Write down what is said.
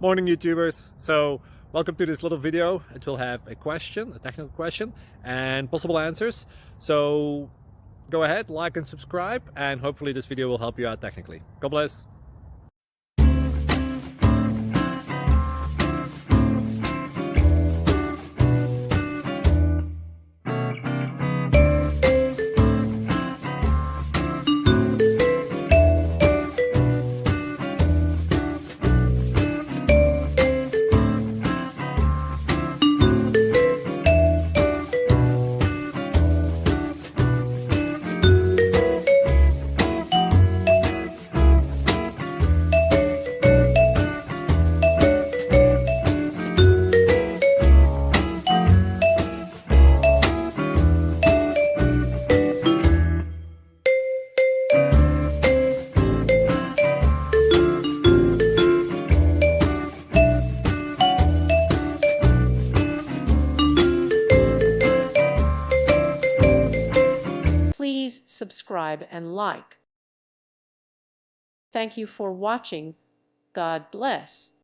Morning, YouTubers. So welcome to this little video. It will have a question, a technical question, and possible answers. So go ahead, like and subscribe, and hopefully this video will help you out technically. God bless. Please subscribe and like. Thank you for watching. God bless.